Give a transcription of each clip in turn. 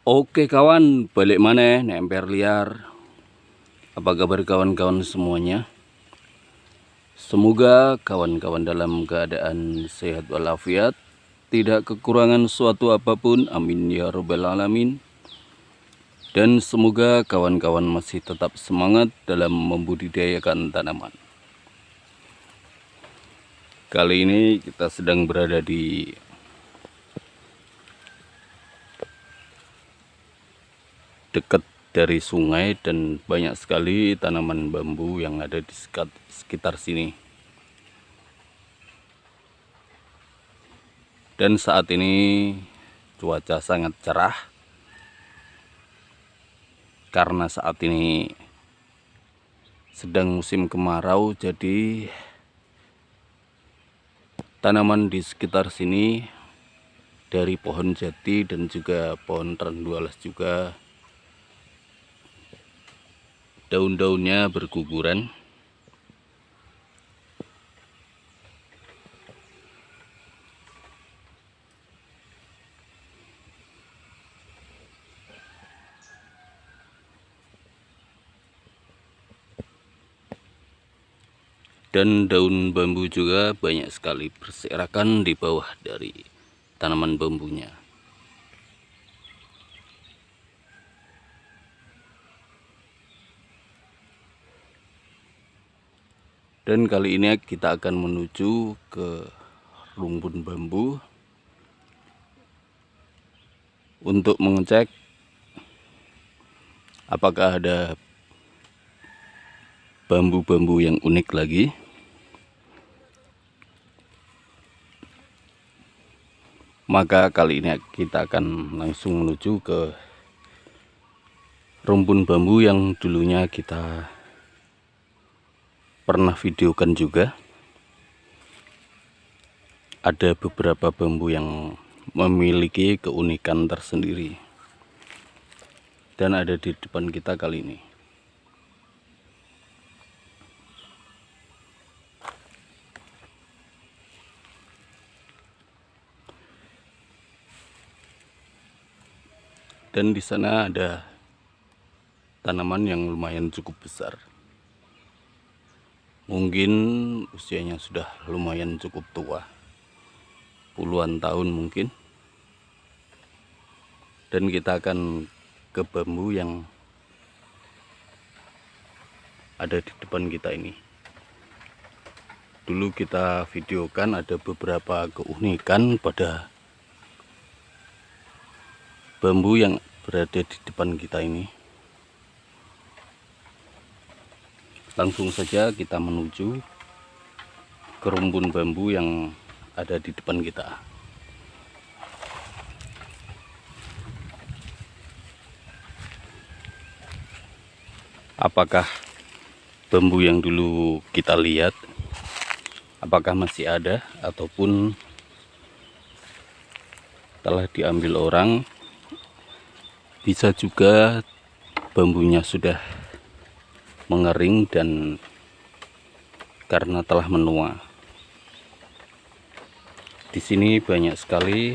Oke kawan, balik mana nemper liar. Apa kabar kawan-kawan semuanya? Semoga kawan-kawan dalam keadaan sehat walafiat, tidak kekurangan suatu apapun, amin ya rabbal alamin. Dan semoga kawan-kawan masih tetap semangat dalam membudidayakan tanaman. Kali ini kita sedang berada di dekat dari sungai dan banyak sekali tanaman bambu yang ada di sekitar sini. Dan saat ini cuaca sangat cerah karena saat ini sedang musim kemarau, jadi tanaman di sekitar sini dari pohon jati dan juga pohon rendualas juga daun-daunnya berguguran. Dan daun bambu juga banyak sekali berserakan di bawah dari tanaman bambunya. Dan kali ini kita akan menuju ke rumpun bambu untuk mengecek apakah ada bambu-bambu yang unik lagi. Maka kali ini kita akan langsung menuju ke rumpun bambu yang dulunya kita pernah videokan juga. Ada beberapa bambu yang memiliki keunikan tersendiri dan ada di depan kita kali ini. Dan di sana ada tanaman yang lumayan cukup besar. Mungkin usianya sudah lumayan cukup tua, puluhan tahun mungkin. Dan kita akan ke bambu yang ada di depan kita ini. Dulu kita videokan ada beberapa keunikan pada bambu yang berada di depan kita ini. Langsung saja kita menuju ke rumpun bambu yang ada di depan kita. Apakah bambu yang dulu kita lihat, apakah masih ada ataupun telah diambil orang? Bisa juga bambunya sudah mengering dan karena telah menua. Di sini banyak sekali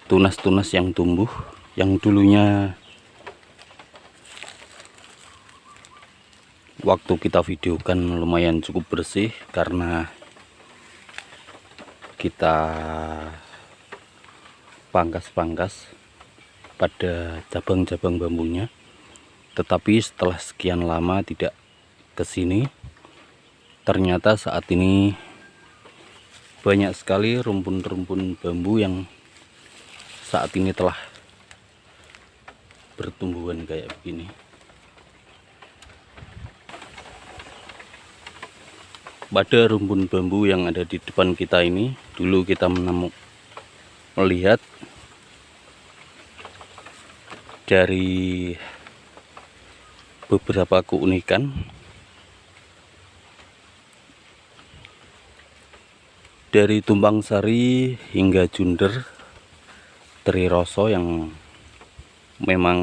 tunas-tunas yang tumbuh, yang dulunya waktu kita videokan lumayan cukup bersih karena kita pangkas-pangkas pada cabang-cabang bambunya. Tetapi setelah sekian lama tidak kesini, ternyata saat ini banyak sekali rumpun-rumpun bambu yang saat ini telah bertumbuhan kayak begini. Pada rumpun bambu yang ada di depan kita ini, dulu kita melihat dari beberapa keunikan. Dari tumbang sari hingga junder, triroso yang memang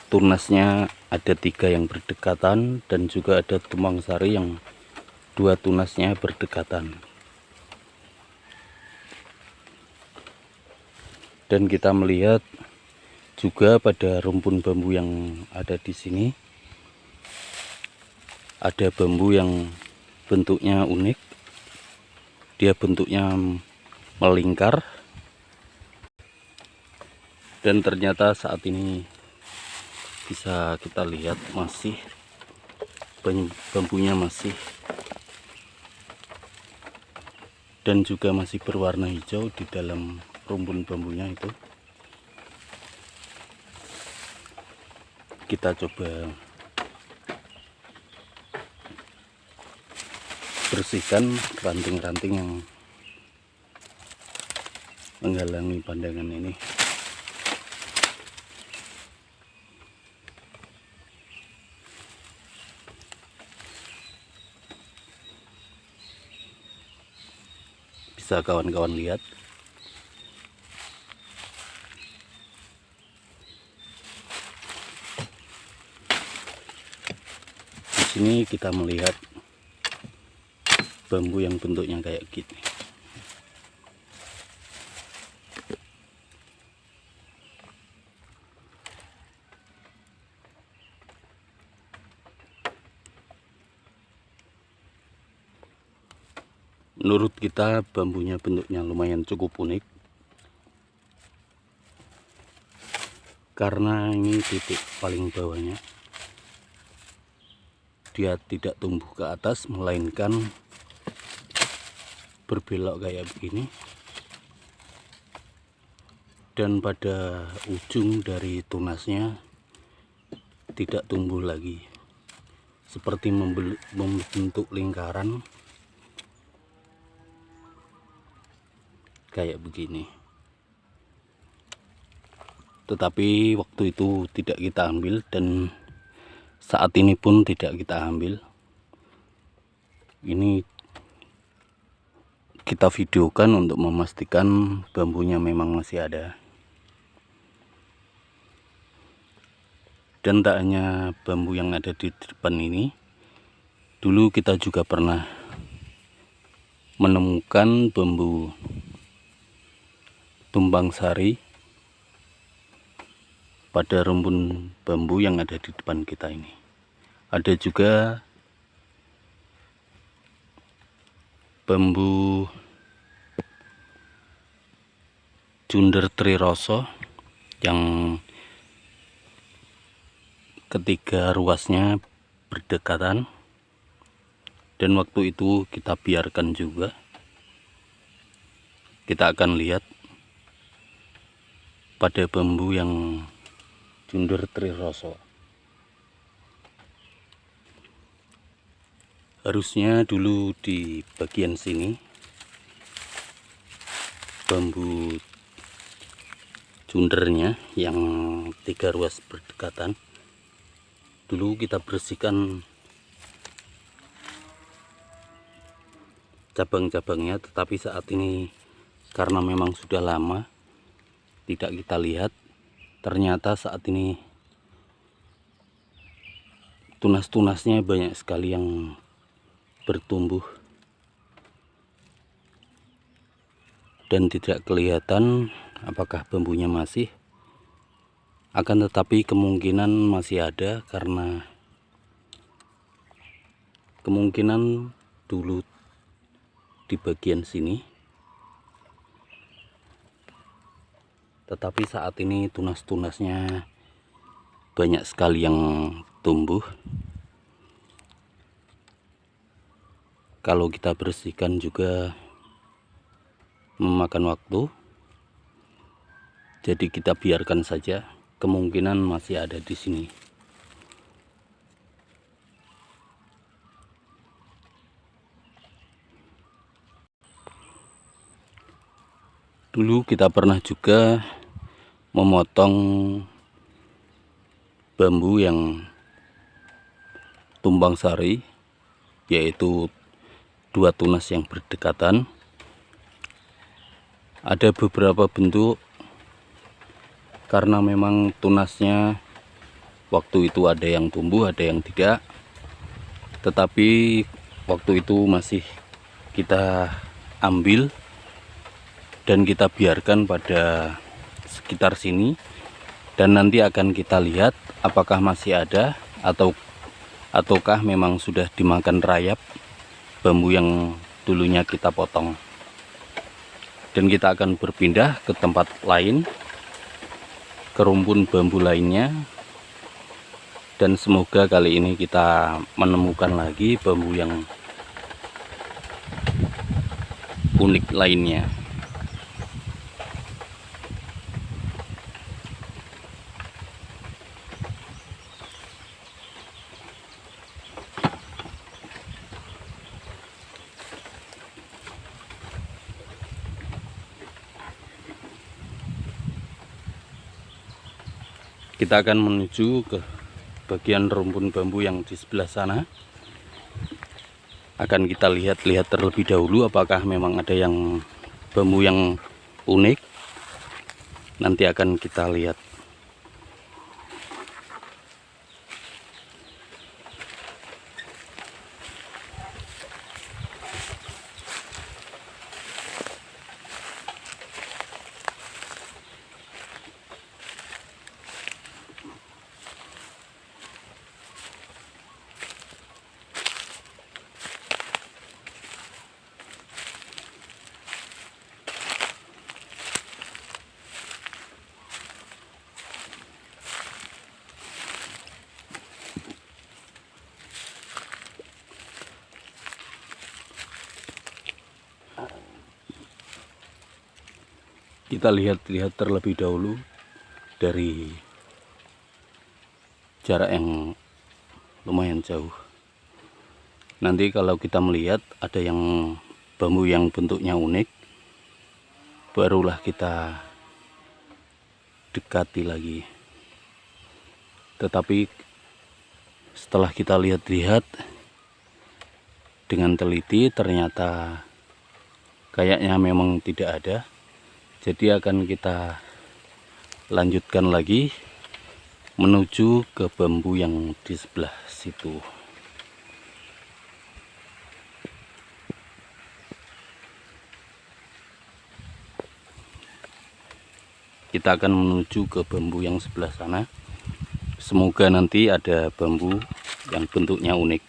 tunasnya ada 3 yang berdekatan, dan juga ada tumbang sari yang dua tunasnya berdekatan. Dan kita melihat juga pada rumpun bambu yang ada di sini ada bambu yang bentuknya unik. Dia bentuknya melingkar. Dan ternyata saat ini bisa kita lihat masih bambunya masih dan juga masih berwarna hijau di dalam rumpun bambunya itu. Kita coba bersihkan ranting-ranting yang menghalangi pandangan ini. Bisa kawan-kawan lihat. Di sini kita melihat bambu yang bentuknya kayak gini. Menurut kita bambunya bentuknya lumayan cukup unik, karena ini titik paling bawahnya dia tidak tumbuh ke atas, melainkan berbelok kayak begini. Dan pada ujung dari tunasnya tidak tumbuh lagi, seperti membentuk lingkaran kayak begini. Tetapi waktu itu tidak kita ambil, dan saat ini pun tidak kita ambil. Ini kita videokan untuk memastikan bambunya memang masih ada. Dan tak hanya bambu yang ada di depan ini, dulu kita juga pernah menemukan bambu tumbang sari pada rumpun bambu yang ada di depan kita ini. Ada juga bambu Junder Triroso yang ketiga ruasnya berdekatan, dan waktu itu kita biarkan juga. Kita akan lihat pada bambu yang Junder Triroso. Harusnya dulu di bagian sini bambu jundernya yang tiga ruas berdekatan, dulu kita bersihkan cabang-cabangnya, tetapi saat ini karena memang sudah lama tidak kita lihat, ternyata saat ini tunas-tunasnya banyak sekali yang bertumbuh dan tidak kelihatan apakah bambunya masih. Akan tetapi kemungkinan masih ada, karena kemungkinan dulu di bagian sini, tetapi saat ini tunas-tunasnya banyak sekali yang tumbuh. Kalau kita bersihkan juga memakan waktu, jadi kita biarkan saja, kemungkinan masih ada di sini. Dulu kita pernah juga memotong bambu yang tumbang sari, yaitu dua tunas yang berdekatan. Ada beberapa bentuk, karena memang tunasnya waktu itu ada yang tumbuh, ada yang tidak. Tetapi waktu itu masih kita ambil dan kita biarkan pada sekitar sini, dan nanti akan kita lihat apakah masih ada ataukah memang sudah dimakan rayap bambu yang dulunya kita potong. Dan kita akan berpindah ke tempat lain, ke rumpun bambu lainnya, dan semoga kali ini kita menemukan lagi bambu yang unik lainnya. Kita akan menuju ke bagian rumpun bambu yang di sebelah sana. Akan kita lihat terlebih dahulu apakah memang ada yang bambu yang unik. Nanti akan kita lihat. Kita lihat terlebih dahulu dari jarak yang lumayan jauh. Nanti kalau kita melihat ada yang bambu yang bentuknya unik, barulah kita dekati lagi. Tetapi setelah kita lihat dengan teliti, ternyata kayaknya memang tidak ada. Jadi akan kita lanjutkan lagi menuju ke bambu yang di sebelah situ. Kita akan menuju ke bambu yang sebelah sana. Semoga nanti ada bambu yang bentuknya unik.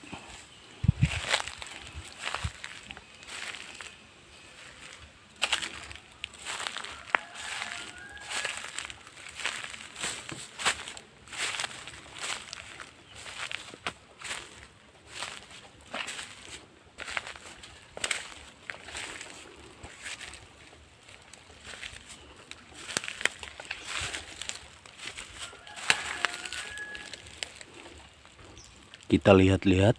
Kita lihat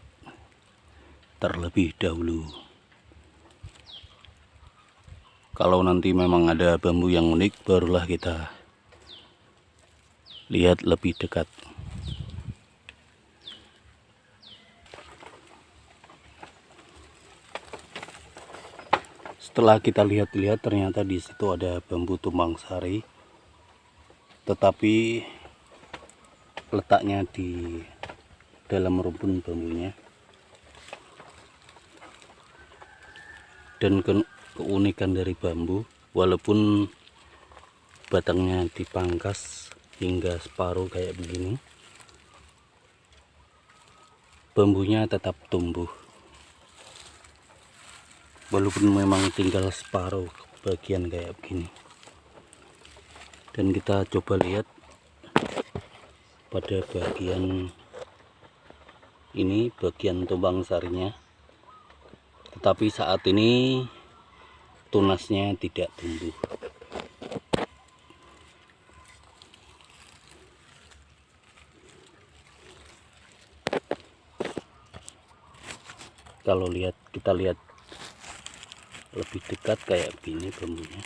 terlebih dahulu. Kalau nanti memang ada bambu yang unik, barulah kita lihat lebih dekat. Setelah kita lihat ternyata di situ ada bambu tumbang sari, tetapi letaknya di dalam rumpun bambunya. Dan keunikan dari bambu, walaupun batangnya dipangkas hingga separuh kayak begini, bambunya tetap tumbuh walaupun memang tinggal separuh bagian kayak begini. Dan kita coba lihat pada bagian ini, bagian tumbang sarinya, tetapi saat ini tunasnya tidak tumbuh. Kalau kita lihat lebih dekat kayak gini bambunya.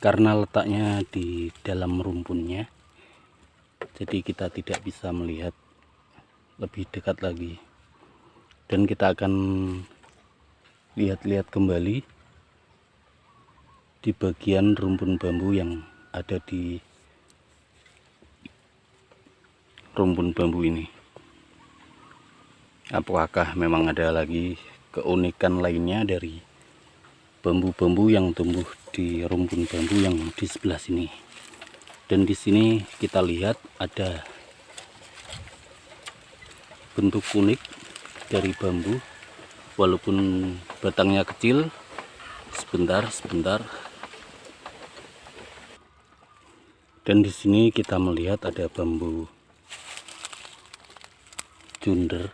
Karena letaknya di dalam rumpunnya, jadi kita tidak bisa melihat lebih dekat lagi. Dan kita akan lihat kembali di bagian rumpun bambu yang ada di rumpun bambu ini. Apakah memang ada lagi keunikan lainnya dari bambu-bambu yang tumbuh di rumpun bambu yang di sebelah sini? Dan di sini kita lihat ada bentuk unik dari bambu, walaupun batangnya kecil. Sebentar. Dan di sini kita melihat ada bambu junder,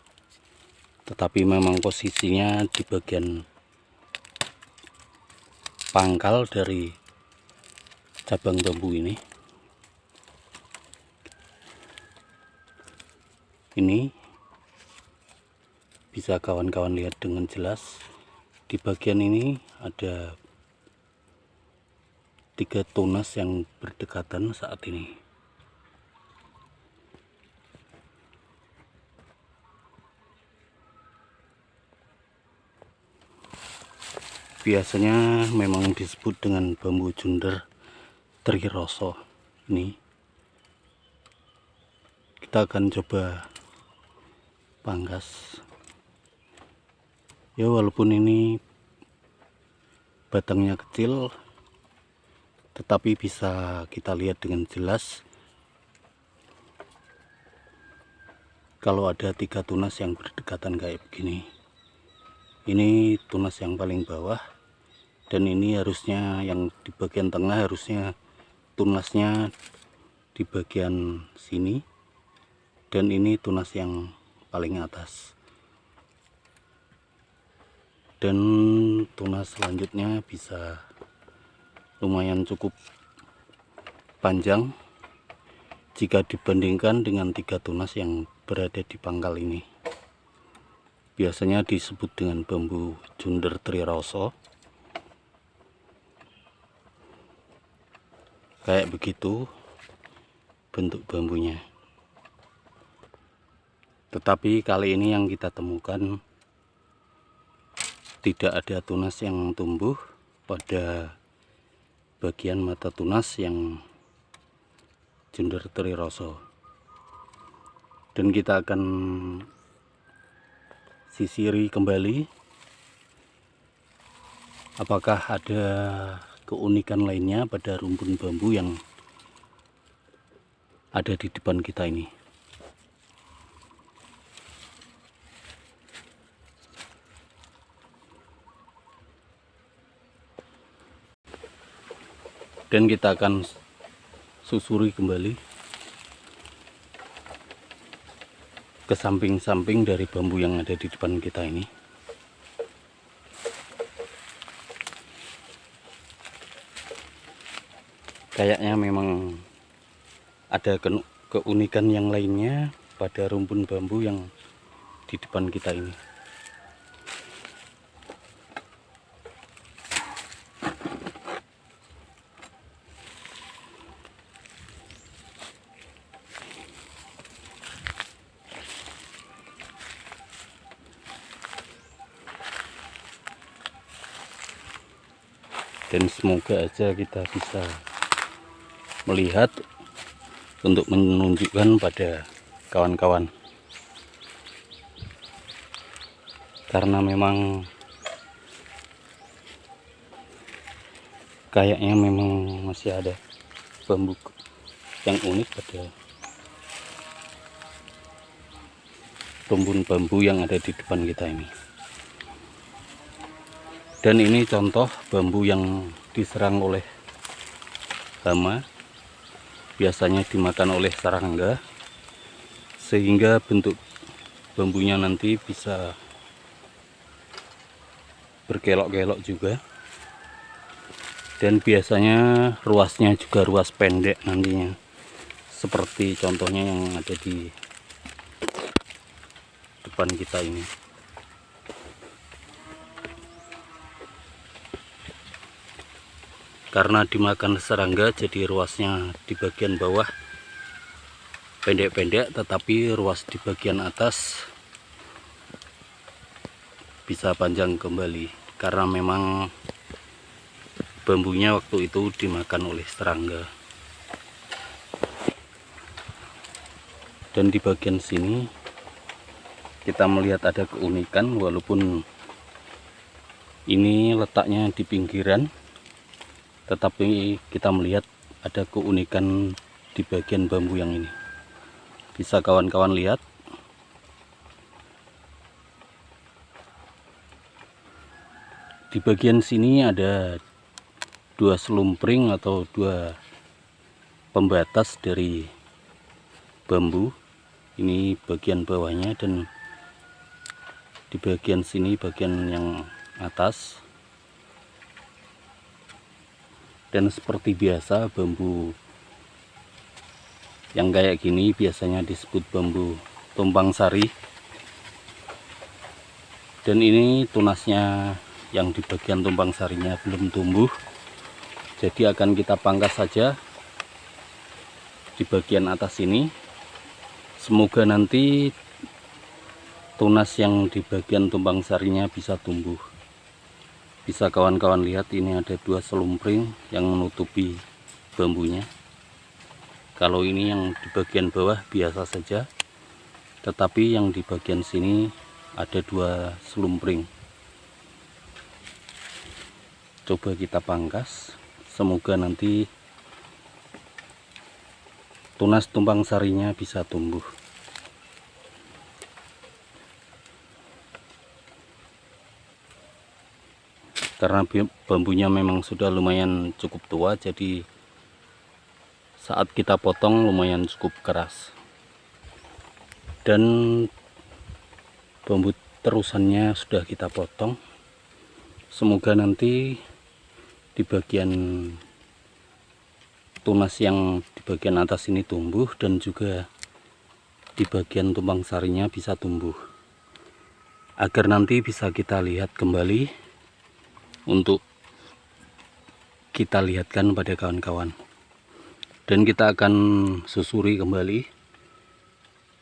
tetapi memang posisinya di bagian pangkal dari cabang bambu ini. Ini bisa kawan-kawan lihat dengan jelas. Di bagian ini ada 3 tunas yang berdekatan saat ini. Biasanya memang disebut dengan bambu junder triroso. Ini kita akan coba pangkas. Ya, walaupun ini batangnya kecil, tetapi bisa kita lihat dengan jelas kalau ada 3 tunas yang berdekatan kayak begini. Ini tunas yang paling bawah, dan ini harusnya yang di bagian tengah, harusnya tunasnya di bagian sini, dan ini tunas yang paling atas. Dan tunas selanjutnya bisa lumayan cukup panjang jika dibandingkan dengan 3 tunas yang berada di pangkal ini. Biasanya disebut dengan bambu junder triroso. Kayak begitu bentuk bambunya. Tetapi kali ini yang kita temukan tidak ada tunas yang tumbuh pada bagian mata tunas yang junder triroso. Dan kita akan sisiri kembali apakah ada keunikan lainnya pada rumpun bambu yang ada di depan kita ini. Dan kita akan susuri kembali ke samping-samping dari bambu yang ada di depan kita ini. Kayaknya memang ada keunikan yang lainnya pada rumpun bambu yang di depan kita ini. Dan semoga aja kita bisa melihat untuk menunjukkan pada kawan-kawan, karena memang kayaknya memang masih ada bambu yang unik pada rumpun bambu yang ada di depan kita ini. Dan ini contoh bambu yang diserang oleh hama, biasanya dimakan oleh serangga, sehingga bentuk bambunya nanti bisa berkelok-kelok juga. Dan biasanya ruasnya juga ruas pendek nantinya, seperti contohnya yang ada di depan kita ini. Karena dimakan serangga, jadi ruasnya di bagian bawah pendek-pendek, tetapi ruas di bagian atas bisa panjang kembali, karena memang bambunya waktu itu dimakan oleh serangga. Dan di bagian sini kita melihat ada keunikan, walaupun ini letaknya di pinggiran, tetapi kita melihat ada keunikan di bagian bambu yang ini. Bisa kawan-kawan lihat, di bagian sini ada dua selumpring atau dua pembatas dari bambu. Ini bagian bawahnya, dan di bagian sini bagian yang atas. Dan seperti biasa, bambu yang kayak gini biasanya disebut bambu tumpang sari. Dan ini tunasnya yang di bagian tumpang sarinya belum tumbuh, jadi akan kita pangkas saja di bagian atas ini. Semoga nanti tunas yang di bagian tumpang sarinya bisa tumbuh. Bisa kawan-kawan lihat, ini ada dua selumpring yang menutupi bambunya. Kalau ini yang di bagian bawah biasa saja, tetapi yang di bagian sini ada dua selumpring. Coba kita pangkas, semoga nanti tunas tumpang sarinya bisa tumbuh. Karena bambunya memang sudah lumayan cukup tua, jadi saat kita potong lumayan cukup keras. Dan bambu terusannya sudah kita potong. Semoga nanti di bagian tunas yang di bagian atas ini tumbuh, dan juga di bagian tumpang sarinya bisa tumbuh, agar nanti bisa kita lihat kembali untuk kita lihatkan pada kawan-kawan. Dan kita akan susuri kembali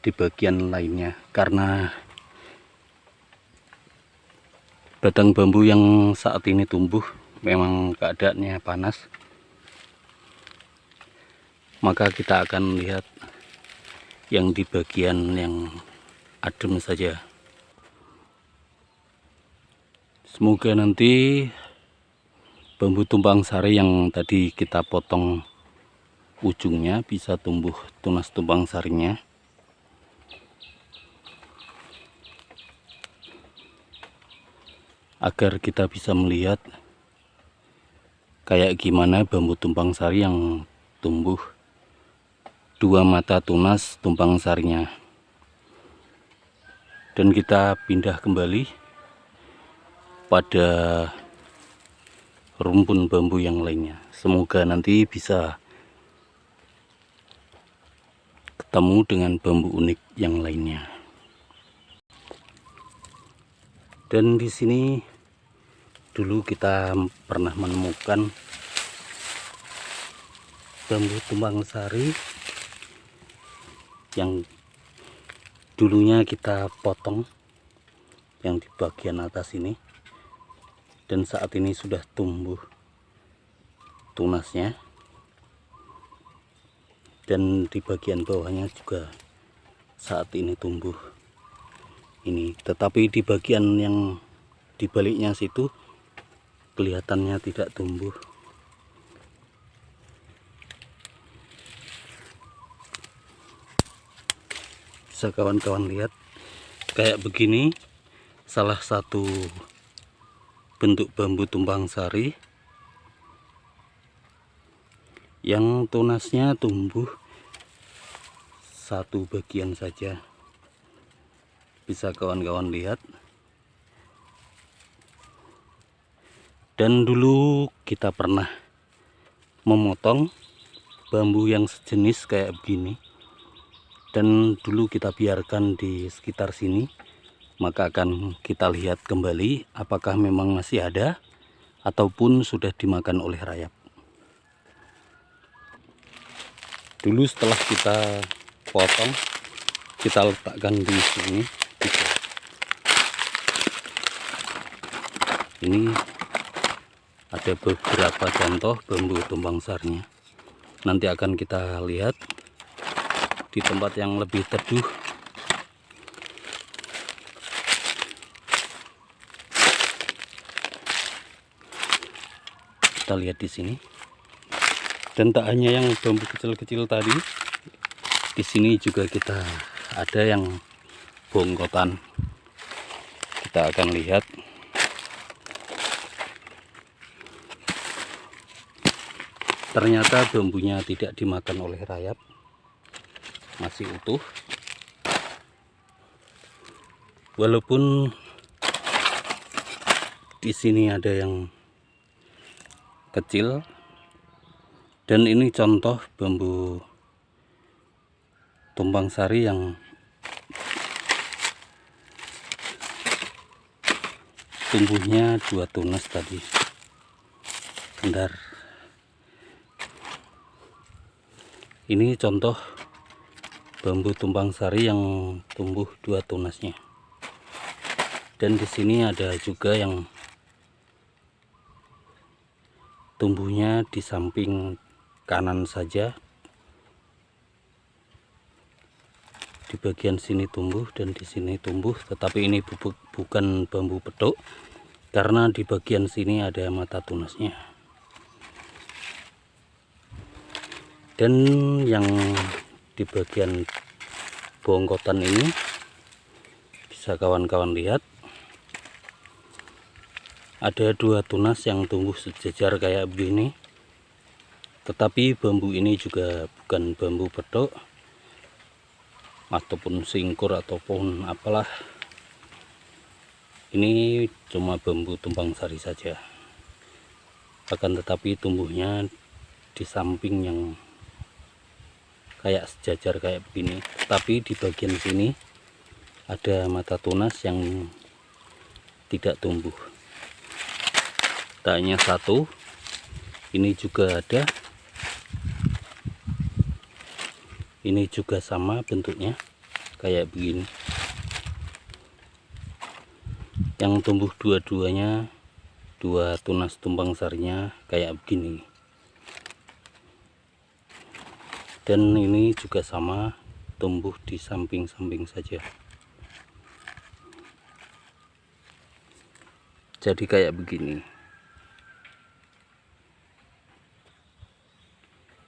di bagian lainnya, karena batang bambu yang saat ini tumbuh memang keadaannya panas, maka kita akan lihat yang di bagian yang adem saja. Semoga nanti bambu tumpang sari yang tadi kita potong ujungnya bisa tumbuh tunas tumpang sarinya, agar kita bisa melihat kayak gimana bambu tumpang sari yang tumbuh dua mata tunas tumpang sarinya. Dan kita pindah kembali pada rumpun bambu yang lainnya. Semoga nanti bisa ketemu dengan bambu unik yang lainnya. Dan di sini dulu kita pernah menemukan bambu tumpang sari yang dulunya kita potong yang di bagian atas ini, dan saat ini sudah tumbuh tunasnya, dan di bagian bawahnya juga saat ini tumbuh ini. Tetapi di bagian yang di baliknya situ kelihatannya tidak tumbuh. Bisa kawan-kawan lihat kayak begini, salah satu bentuk bambu tumpang sari yang tunasnya tumbuh satu bagian saja. Bisa kawan-kawan lihat. Dan dulu kita pernah memotong bambu yang sejenis kayak begini, dan dulu kita biarkan di sekitar sini. Maka akan kita lihat kembali apakah memang masih ada ataupun sudah dimakan oleh rayap. Dulu setelah kita potong, kita letakkan di sini. Ini Ada beberapa contoh bambu tumpang sarnya. Nanti akan kita lihat di tempat yang lebih teduh. Kita lihat di sini. Dan tak hanya yang bambu kecil-kecil tadi, di sini juga kita ada yang bongkotan. Kita akan lihat. Ternyata bambunya tidak dimakan oleh rayap, masih utuh. Walaupun di sini ada yang kecil, dan ini contoh bambu tumpang sari yang tumbuhnya 2 tunas tadi. Bentar. Ini contoh bambu tumpang sari yang tumbuh 2 tunasnya. Dan di sini ada juga yang tumbuhnya di samping kanan saja. Di bagian sini tumbuh dan di sini tumbuh, tetapi ini bukan bambu petuk karena di bagian sini ada mata tunasnya. Dan yang di bagian bongkotan ini bisa kawan-kawan lihat, ada 2 tunas yang tumbuh sejajar kayak begini. Tetapi bambu ini juga bukan bambu petuk ataupun singkur ataupun apalah. Ini cuma bambu tumpang sari saja. Akan tetapi tumbuhnya di samping yang kayak sejajar kayak begini, tapi di bagian sini ada mata tunas yang tidak tumbuh. Tak hanya 1, ini juga ada, ini juga sama bentuknya kayak begini. Yang tumbuh dua-duanya, 2 tunas tumpang sarinya kayak begini. Dan ini juga sama, tumbuh di samping-samping saja. Jadi kayak begini.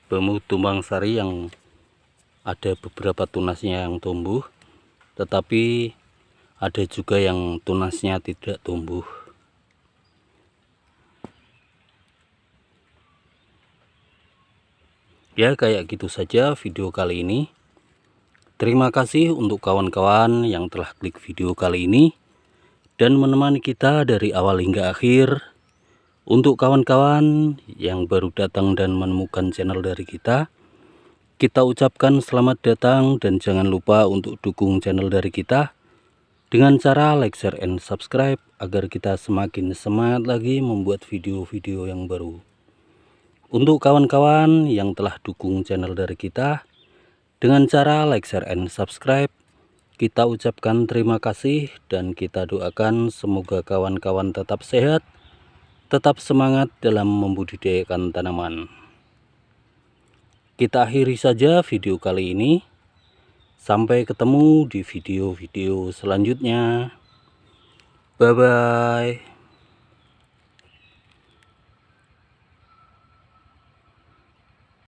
Bambu tumpang sari yang ada beberapa tunasnya yang tumbuh, tetapi ada juga yang tunasnya tidak tumbuh. Ya, kayak gitu saja video kali ini. Terima kasih untuk kawan-kawan yang telah klik video kali ini dan menemani kita dari awal hingga akhir. Untuk kawan-kawan yang baru datang dan menemukan channel dari kita ucapkan selamat datang dan jangan lupa untuk dukung channel dari kita dengan cara like, share, and subscribe agar kita semakin semangat lagi membuat video-video yang baru. Untuk kawan-kawan yang telah dukung channel dari kita dengan cara like, share, and subscribe, kita ucapkan terima kasih dan kita doakan semoga kawan-kawan tetap sehat, tetap semangat dalam membudidayakan tanaman. Kita akhiri saja video kali ini. Sampai ketemu di video-video selanjutnya. Bye-bye.